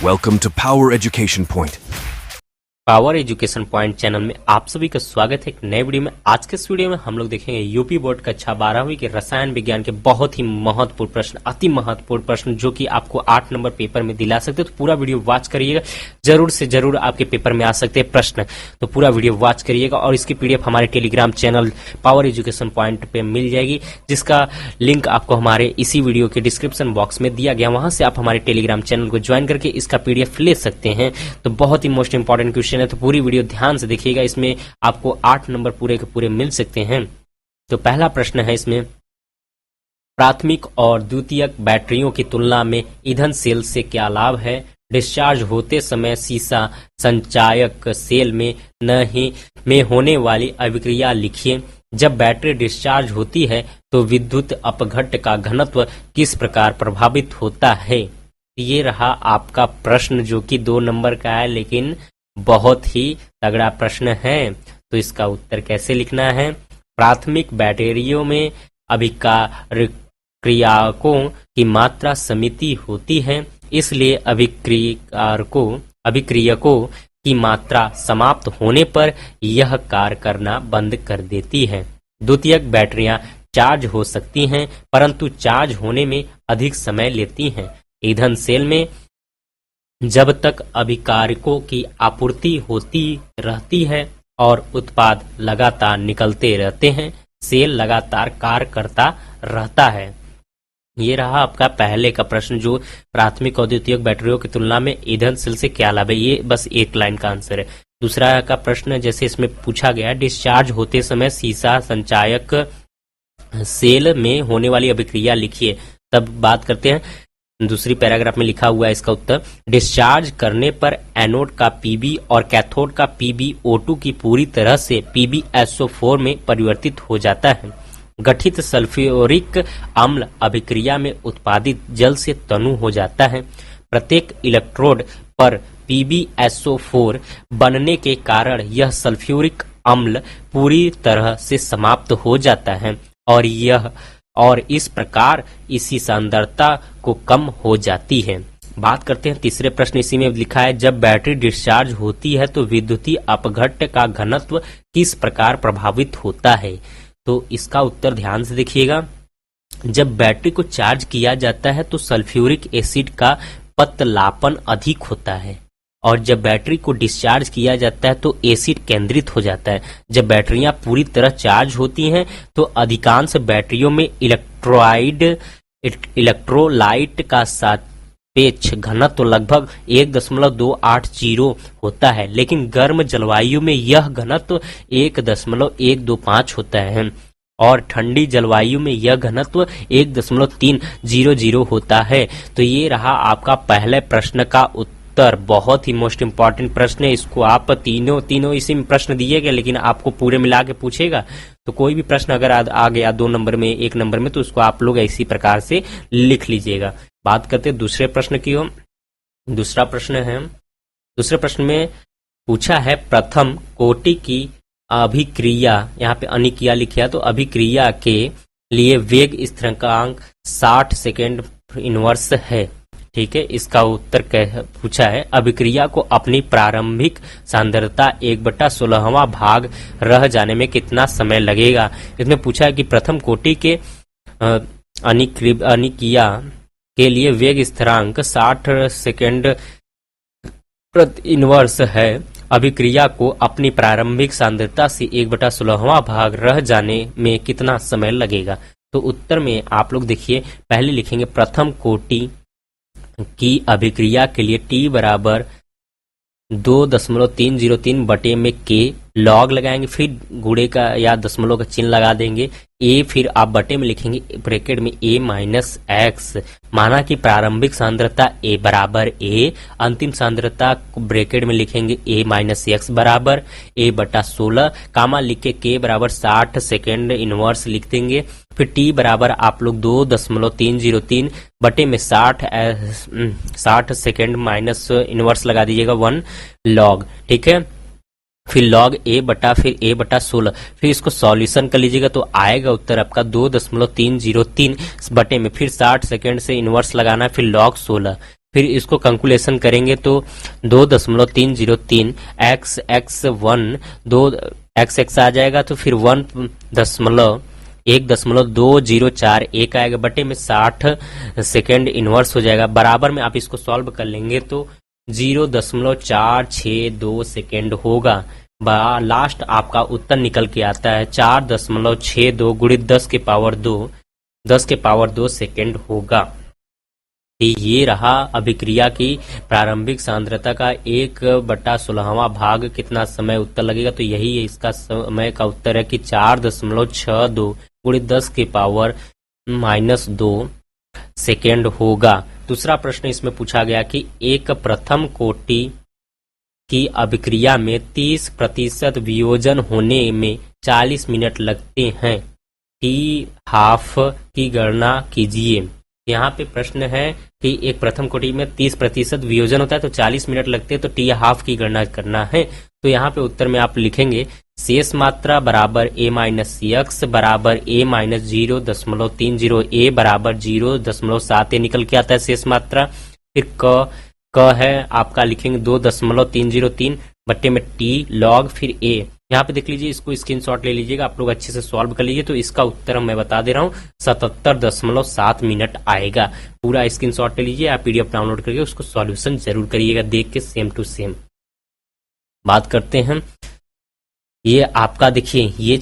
Welcome to Power Education Point. Power education point channel में आप सभी का स्वागत है एक नए वीडियो में। आज के इस वीडियो में हम लोग देखेंगे यूपी बोर्ड कक्षा 12वीं के रसायन विज्ञान के बहुत ही महत्वपूर्ण प्रश्न, अति महत्वपूर्ण प्रश्न जो कि आपको 8 नंबर पेपर में दिला सकते हैं। तो पूरा वीडियो वॉच करिएगा, जरूर से जरूर आपके पेपर में आ सकते हैं प्रश्न, तो पूरा वीडियो वॉच करिएगा। और इसकी पीडीएफ हमारे Telegram channel power education point पे मिल जाएगी, जिसका लिंक आपको हमारे इसी वीडियो के डिस्क्रिप्शन बॉक्स में दिया गया। वहां से आप हमारे टेलीग्राम चैनल को ज्वाइन करके इसका पीडीएफ ले सकते हैं। तो बहुत ही मोस्ट इंपॉर्टेंट क्वेश्चन है, तो पूरी वीडियो ध्यान से देखिएगा। इसमें आपको 8 नंबर पूरे के पूरे मिल सकते हैं। तो पहला प्रश्न है इसमें, प्राथमिक और द्वितीयक बैटरियों की तुलना में ईंधन सेल से क्या लाभ है? डिस्चार्ज होते समय सीसा संचायक सेल में होने वाली अभिक्रिया लिखिए। जब बैटरी डिस्चार्ज होती है तो विद्युत अपघट्ट का घनत्व किस प्रकार प्रभावित होता है? ये रहा आपका प्रश्न, जो कि 2 नंबर का है, लेकिन बहुत ही तगड़ा प्रश्न है। तो इसका उत्तर कैसे लिखना है? प्राथमिक बैटरियों में अभिक्रियाकों की मात्रा सीमित होती है, इसलिए अभिक्रियकों की मात्रा समाप्त होने पर यह कार्य करना बंद कर देती है। द्वितीयक बैटरियां चार्ज हो सकती हैं, परंतु चार्ज होने में अधिक समय लेती हैं। ईंधन सेल में जब तक अभिकारकों की आपूर्ति होती रहती है और उत्पाद लगातार निकलते रहते हैं, सेल लगातार कार्य करता रहता है। ये रहा आपका पहले का प्रश्न, जो प्राथमिक और द्वितीयक बैटरियों की तुलना में ईंधन सेल से क्या लाभ है। ये बस एक लाइन का आंसर है। दूसरा का प्रश्न जैसे इसमें पूछा गया, डिस्चार्ज होते समय सीसा संचायक सेल में होने वाली अभिक्रिया लिखिए। तब बात करते हैं, दूसरी पैराग्राफ में लिखा हुआ है इसका उत्तर, डिस्चार्ज करने पर एनोड का पीबी और कैथोड का PbO2 की पूरी तरह से PbSO4 में परिवर्तित हो जाता है। गठित सल्फ्यूरिक अम्ल अभिक्रिया में उत्पादित जल से तनु हो जाता है। प्रत्येक इलेक्ट्रोड पर PbSO4 बनने के कारण यह सल्फ्यूरिक अम्ल पूरी तरह से समाप्त हो जाता है और इस प्रकार इसी सांद्रता को कम हो जाती है। बात करते हैं तीसरे प्रश्न, इसी में लिखा है, जब बैटरी डिस्चार्ज होती है तो विद्युतीय अपघट्ट का घनत्व किस प्रकार प्रभावित होता है? तो इसका उत्तर ध्यान से देखिएगा। जब बैटरी को चार्ज किया जाता है तो सल्फ्यूरिक एसिड का पतलापन अधिक होता है, और जब बैटरी को डिस्चार्ज किया जाता है तो एसिड केंद्रित हो जाता है। जब बैटरियां पूरी तरह चार्ज होती हैं तो अधिकांश बैटरियों में इलेक्ट्रोलाइट का सापेक्ष घनत्व लगभग 1.280 होता है, लेकिन गर्म जलवायु में यह घनत्व 1.125 होता है और ठंडी जलवायु में यह घनत्व 1.300 होता है। तो ये रहा आपका पहले प्रश्न का उत्तर। बहुत ही मोस्ट इंपॉर्टेंट प्रश्न है। इसको आप तीनों इसी में प्रश्न दिए गए, लेकिन आपको पूरे मिला के पूछेगा। तो कोई भी प्रश्न अगर आ गया 2 नंबर में, 1 नंबर में, तो उसको आप लोग इसी प्रकार से लिख लीजिएगा। बात करते हैं दूसरे प्रश्न की ओर। दूसरे प्रश्न में पूछा है, प्रथम कोटि की अभिक्रिया, यहाँ पे अनिक्रिया लिखा, तो अभिक्रिया के लिए वेग स्थिरांक 60 सेकेंड इनवर्स है। ठीक है, इसका उत्तर पूछा है, अभिक्रिया को अपनी प्रारंभिक सांद्रता 1/16वां भाग रह जाने में कितना समय लगेगा? इसमें पूछा है कि प्रथम कोटि के अनिक्रिया के लिए वेग स्थिरांक 60 सेकेंड प्रति इनवर्स है। अभिक्रिया को अपनी प्रारंभिक सांद्रता से 1/16वां भाग रह जाने में कितना समय लगेगा? तो उत्तर में आप लोग देखिए, पहले लिखेंगे प्रथम कोटि की अभिक्रिया के लिए T बराबर 2.303 बटे में K लॉग लगाएंगे, फिर गुणे का या दशमलव का चिन्ह लगा देंगे, A, फिर आप बटे में लिखेंगे ब्रैकेट में A माइनस एक्स। माना कि प्रारंभिक सांद्रता A बराबर A, अंतिम सांद्रता ब्रैकेट में लिखेंगे A माइनस एक्स बराबर A/16, कामा लिख के K बराबर 60 सेकेंड इनवर्स लिख देंगे। फिर T बराबर आप लोग 2.303 बटे में 60 सेकेंड माइनस इनवर्स लगा दीजिएगा 1 लॉग। ठीक है, फिर लॉग A बटा फिर A/16, फिर इसको सॉल्यूशन कर लीजिएगा तो आएगा उत्तर आपका 2.303 बटे में फिर 60 सेकेंड से इनवर्स लगाना है, फिर लॉग 16, फिर इसको कैलकुलेशन करेंगे तो 2.303 x(1) 2 आ जाएगा, तो फिर 1.2041 आएगा, बटे में 60 सेकेंड इनवर्स हो जाएगा। बराबर में आप इसको सॉल्व कर लेंगे तो 0.462 सेकेंड होगा। लास्ट आपका उत्तर निकल के आता है 4.62 गुणित 10 के पावर 2 सेकेंड होगा। ये रहा अभिक्रिया की प्रारंभिक सांद्रता का 1/16वां भाग कितना समय उत्तर लगेगा, तो यही इसका समय का उत्तर है कि 4.62 गुणित 10 के पावर -2 सेकेंड होगा। दूसरा प्रश्न इसमें पूछा गया कि एक प्रथम कोटि की अभिक्रिया में 30% वियोजन होने में 40 मिनट लगते हैं, T½ की गणना कीजिए। यहाँ पे प्रश्न है कि एक प्रथम कोटि में 30% वियोजन होता है तो 40 मिनट लगते हैं, तो T½ की गणना करना है। तो यहाँ पे उत्तर में आप लिखेंगे शेष मात्रा बराबर A-x बराबर A-0.30 A बराबर 0.7 निकल के आता है शेष मात्रा। फिर क है आपका लिखेंगे 2.303 बट्टे में T log फिर A। यहाँ पे देख लीजिए, इसको स्क्रीनशॉट ले लीजिएगा, आप लोग अच्छे से सॉल्व कर लीजिए। तो इसका उत्तर मैं बता दे रहा हूँ 77.7 मिनट आएगा। पूरा स्क्रीनशॉट ले लीजिए, आप PDF डाउनलोड करके उसको सॉल्यूशन जरूर करिएगा देख के सेम टू सेम। बात करते हैं, ये आपका देखिए ये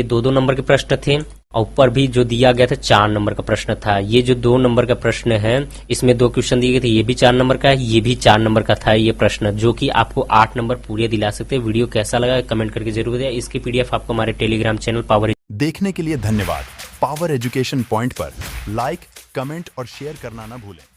2 नंबर के प्रश्न थे, और ऊपर भी जो दिया गया था 4 नंबर का प्रश्न था। ये जो 2 नंबर का प्रश्न है इसमें 2 क्वेश्चन दिए गए थे, ये भी 4 नंबर का है, ये भी 4 नंबर का था ये प्रश्न, जो कि आपको 8 नंबर पूरे दिला सकते हैं। वीडियो कैसा लगा कमेंट करके जरूर दें। इसकी PDF आपको हमारे टेलीग्राम चैनल पावर देखने के लिए धन्यवाद। पावर एजुकेशन पॉइंट पर लाइक, कमेंट और शेयर करना ना भूलें।